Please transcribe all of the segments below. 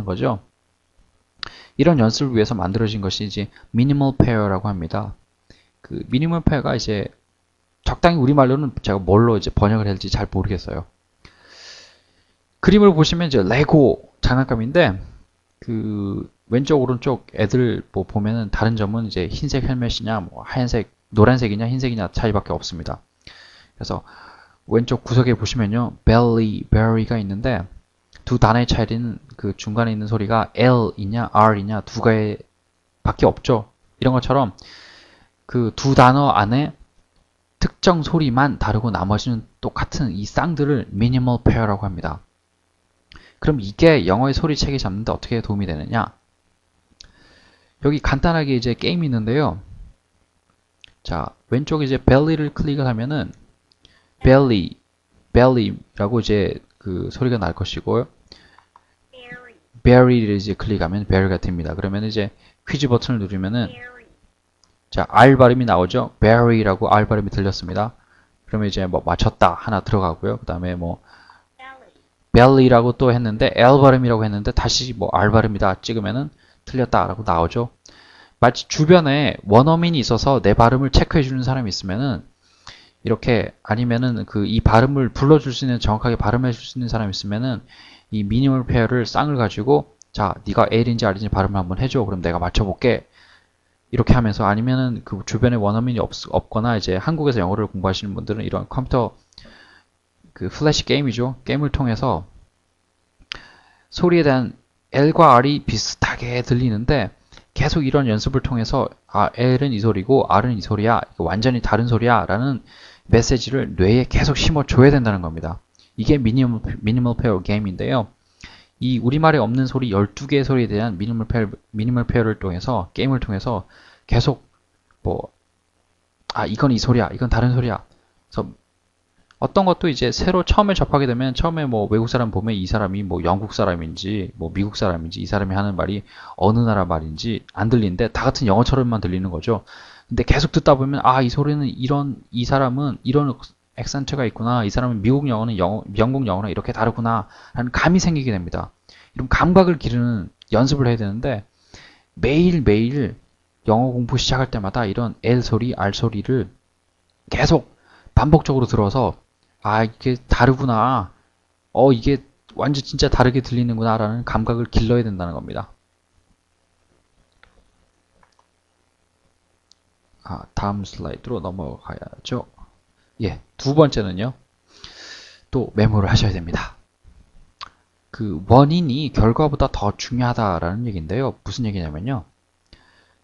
거죠. 이런 연습을 위해서 만들어진 것이 이제 미니멀 페어라고 합니다. 그 미니멀 페어가 이제 적당히 우리말로는 제가 뭘로 이제 번역을 할지 잘 모르겠어요. 그림을 보시면 이제 레고 장난감인데 그 왼쪽 오른쪽 애들 뭐 보면은 다른 점은 이제 흰색 헬멧이냐 뭐 하얀색 노란색이냐 흰색이냐 차이밖에 없습니다. 그래서 왼쪽 구석에 보시면요 belly, berry가 있는데 두 단어의 차이는 그 중간에 있는 소리가 L이냐 R이냐 두 가지 밖에 없죠. 이런 것처럼 그 두 단어 안에 특정 소리만 다르고 나머지는 똑같은 이 쌍들을 minimal pair라고 합니다. 그럼 이게 영어의 소리 체계 잡는데 어떻게 도움이 되느냐? 여기 간단하게 이제 게임이 있는데요. 자, 왼쪽에 이제 belly를 클릭을 하면은 belly라고 이제 그 소리가 날 것이고요. berry를 이제 클릭하면 berry가 됩니다. 그러면 이제 퀴즈 버튼을 누르면은 자, R 발음이 나오죠. berry라고 R 발음이 들렸습니다. 그러면 이제 뭐 맞췄다 하나 들어가고요. 그 다음에 뭐 belly라고 또 했는데 L 발음이라고 했는데 다시 뭐 R 발음이다 찍으면은 틀렸다라고 나오죠. 마치 주변에 원어민이 있어서 내 발음을 체크해 주는 사람이 있으면은 이렇게 아니면은 그 이 발음을 불러줄 수 있는 정확하게 발음해 줄 수 있는 사람이 있으면은 이 미니멀 페어를 쌍을 가지고 자 네가 L인지 R인지 발음을 한번 해줘. 그럼 내가 맞춰볼게. 이렇게 하면서 아니면은 그 주변에 원어민이 없거나 이제 한국에서 영어를 공부하시는 분들은 이런 컴퓨터 그 플래시 게임이죠. 게임을 통해서 소리에 대한 L과 R이 비슷하게 들리는데 계속 이런 연습을 통해서 아 L은 이 소리고 R은 이 소리야. 완전히 다른 소리야 라는 메시지를 뇌에 계속 심어줘야 된다는 겁니다. 이게 미니멀 페어 게임인데요. 이 우리말에 없는 소리 12개의 소리에 대한 미니멀 페어를 통해서 게임을 통해서 계속 뭐 아 이건 이 소리야 이건 다른 소리야. 그래서 어떤 것도 이제 새로 처음에 접하게 되면 처음에 뭐 외국 사람 보면 이 사람이 뭐 영국 사람인지 뭐 미국 사람인지 이 사람이 하는 말이 어느 나라 말인지 안 들리는데 다 같은 영어처럼만 들리는 거죠. 근데 계속 듣다 보면 아 이 소리는 이 사람은 이런 액센트가 있구나. 이 사람은 미국 영어는 영국 영어는 이렇게 다르구나 라는 감이 생기게 됩니다. 이런 감각을 기르는 연습을 해야 되는데 매일매일 영어 공부 시작할 때마다 이런 L 소리, R 소리를 계속 반복적으로 들어서 아 이게 다르구나. 이게 완전 진짜 다르게 들리는구나 라는 감각을 길러야 된다는 겁니다. 다음 슬라이드로 넘어가야죠. 예, 두 번째는요. 또 메모를 하셔야 됩니다. 그 원인이 결과보다 더 중요하다라는 얘기인데요. 무슨 얘기냐면요.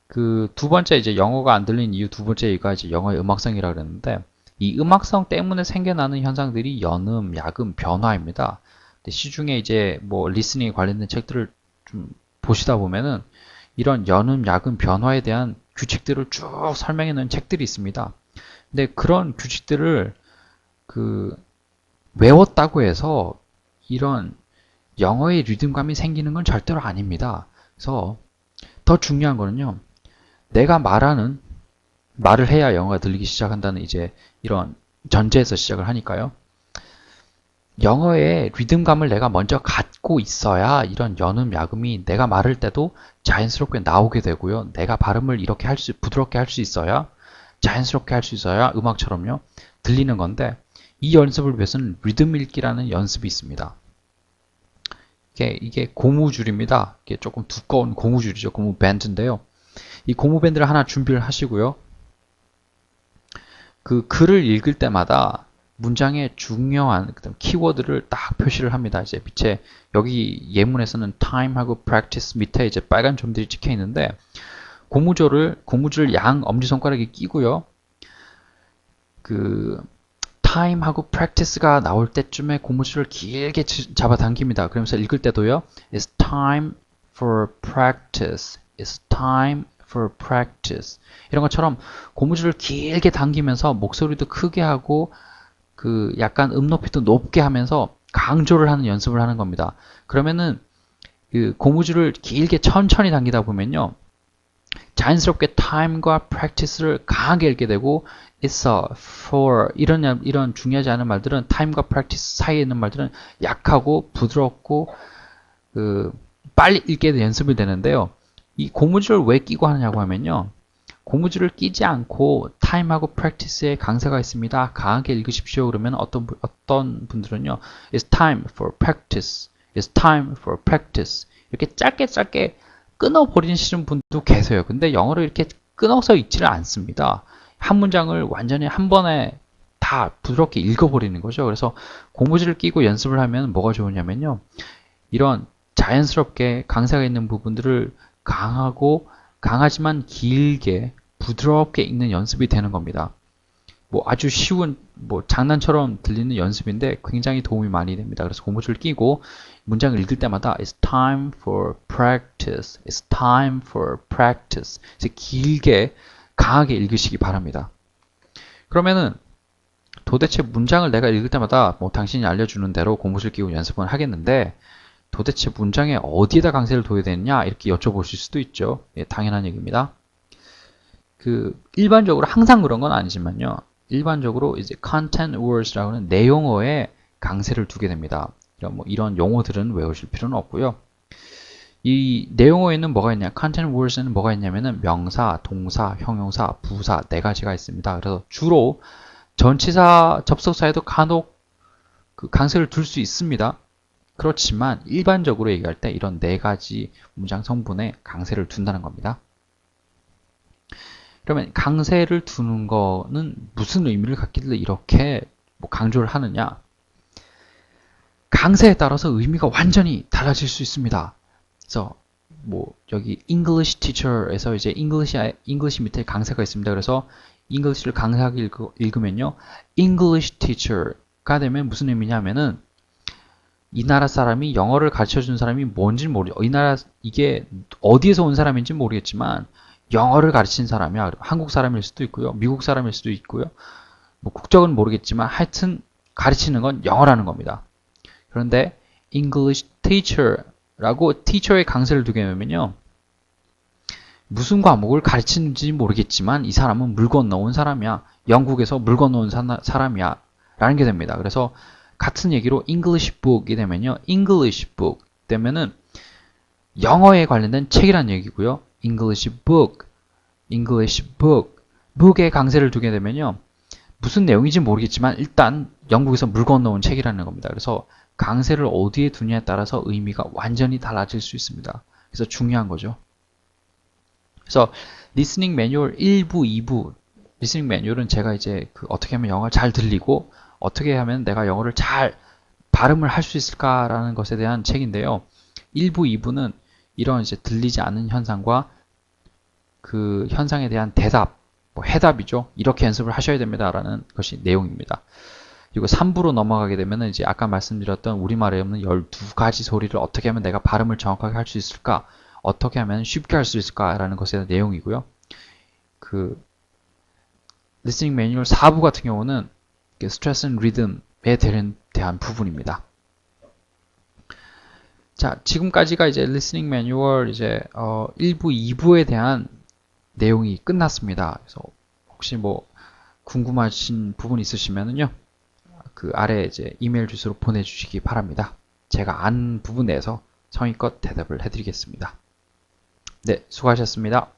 그 두 번째 이제 영어가 안 들리는 이유 두 번째 얘기가 이제 영어의 음악성이라 그랬는데 이 음악성 때문에 생겨나는 현상들이 연음, 야금, 변화입니다. 시중에 이제 뭐 리스닝에 관련된 책들을 좀 보시다 보면은 이런 연음, 야금, 변화에 대한 규칙들을 쭉 설명해 놓은 책들이 있습니다. 근데 그런 규칙들을 그 외웠다고 해서 이런 영어의 리듬감이 생기는 건 절대로 아닙니다. 그래서 더 중요한 거는요. 내가 말을 해야 영어가 들리기 시작한다는 이제 이런 전제에서 시작을 하니까요. 영어의 리듬감을 내가 먼저 갖고 있어야 이런 연음, 야금이 내가 말할 때도 자연스럽게 나오게 되고요. 내가 발음을 이렇게 부드럽게 할 수 있어야 자연스럽게 할 수 있어야 음악처럼요. 들리는 건데 이 연습을 위해서는 리듬 읽기라는 연습이 있습니다. 이게 고무줄입니다. 이게 조금 두꺼운 고무줄이죠. 고무 밴드인데요. 이 고무 밴드를 하나 준비를 하시고요. 그 글을 읽을 때마다 문장의 중요한 키워드를 딱 표시를 합니다. 이제 밑에 여기 예문에서는 time하고 practice 밑에 이제 빨간 점들이 찍혀 있는데 고무줄을 양 엄지손가락에 끼고요. 그 time하고 practice가 나올 때쯤에 고무줄을 길게 잡아당깁니다. 그러면서 읽을 때도요. It's time for practice. It's time for practice. 이런 것처럼 고무줄을 길게 당기면서 목소리도 크게 하고 그 약간 높이도 높게 하면서 강조를 하는 연습을 하는 겁니다. 그러면은 그 고무줄을 길게 천천히 당기다 보면요. 자연스럽게 time과 practice를 강하게 읽게 되고 it's a, for 이런 중요하지 않은 말들은 time과 practice 사이에 있는 말들은 약하고 부드럽고 그 빨리 읽게 연습이 되는데요. 이 고무줄을 왜 끼고 하느냐고 하면요. 고무줄을 끼지 않고 time하고 practice에 강세가 있습니다. 강하게 읽으십시오. 그러면 어떤 분들은요. It's time for practice. It's time for practice. 이렇게 짧게 끊어버리시는 분도 계세요. 근데 영어를 이렇게 끊어서 읽지를 않습니다. 한 문장을 완전히 한 번에 다 부드럽게 읽어버리는 거죠. 그래서 고무줄을 끼고 연습을 하면 뭐가 좋으냐면요. 이런 자연스럽게 강세가 있는 부분들을 강하지만 길게 부드럽게 읽는 연습이 되는 겁니다. 뭐 아주 쉬운 장난처럼 들리는 연습인데 굉장히 도움이 많이 됩니다. 그래서 고무줄을 끼고 문장을 읽을 때마다 It's time for practice. It's time for practice. 이제 길게 강하게 읽으시기 바랍니다. 그러면은 도대체 문장을 내가 읽을 때마다 당신이 알려주는 대로 고무줄 끼고 연습은 하겠는데 도대체 문장에 어디에다 강세를 둬야 되느냐 이렇게 여쭤보실 수도 있죠. 예, 당연한 얘기입니다. 일반적으로 항상 그런 건 아니지만요. 일반적으로 이제 content words라고 하는 내용어에 강세를 두게 됩니다. 이런 용어들은 외우실 필요는 없고요. 이 내용어에는 뭐가 있냐? content words에는 뭐가 있냐면은 명사, 동사, 형용사, 부사 네 가지가 있습니다. 그래서 주로 전치사 접속사에도 간혹 강세를 둘 수 있습니다. 그렇지만 일반적으로 얘기할 때 이런 네 가지 문장 성분에 강세를 둔다는 겁니다. 그러면 강세를 두는 거는 무슨 의미를 갖길래 이렇게 강조를 하느냐? 강세에 따라서 의미가 완전히 달라질 수 있습니다. 그래서 여기 English teacher에서 이제 English 밑에 강세가 있습니다. 그래서 English를 강하게 읽으면요. English teacher가 되면 무슨 의미냐면은 이 나라 사람이 영어를 가르쳐 준 사람이 뭔지 이게 어디에서 온 사람인지 모르겠지만 영어를 가르친 사람이야. 한국 사람일 수도 있고요. 미국 사람일 수도 있고요. 국적은 모르겠지만 하여튼 가르치는 건 영어라는 겁니다. 그런데 English teacher라고 teacher에 강세를 두게 되면요. 무슨 과목을 가르치는지 모르겠지만 이 사람은 물 건너온 사람이야. 영국에서 물 건너온 사람이야. 라는 게 됩니다. 그래서 같은 얘기로 English book이 되면요. English book 되면은 영어에 관련된 책이란 얘기고요. English book, English book, book에 강세를 두게 되면요. 무슨 내용인지 모르겠지만 일단 영국에서 물 건너온 책이라는 겁니다. 그래서 강세를 어디에 두냐에 따라서 의미가 완전히 달라질 수 있습니다. 그래서 중요한 거죠. 그래서 리스닝 매뉴얼 1부, 2부 리스닝 매뉴얼은 제가 이제 어떻게 하면 영어를 잘 들리고 어떻게 하면 내가 영어를 잘 발음을 할 수 있을까라는 것에 대한 책인데요. 1부, 2부는 이런 이제 들리지 않는 현상과 그 현상에 대한 대답, 해답이죠. 이렇게 연습을 하셔야 됩니다라는 것이 내용입니다. 그리고 3부로 넘어가게 되면 이제 아까 말씀드렸던 우리말에 없는 12가지 소리를 어떻게 하면 내가 발음을 정확하게 할 수 있을까? 어떻게 하면 쉽게 할 수 있을까라는 것에 대한 내용이고요. 리스닝 매뉴얼 4부 같은 경우는 스트레스 앤 리듬에 대한 부분입니다. 자, 지금까지가 이제 리스닝 매뉴얼 이제 1부, 2부에 대한 내용이 끝났습니다. 그래서 혹시 궁금하신 부분 있으시면은요. 그 아래 이제 이메일 주소로 보내주시기 바랍니다. 제가 아는 부분 내에서 성의껏 대답을 해드리겠습니다. 네, 수고하셨습니다.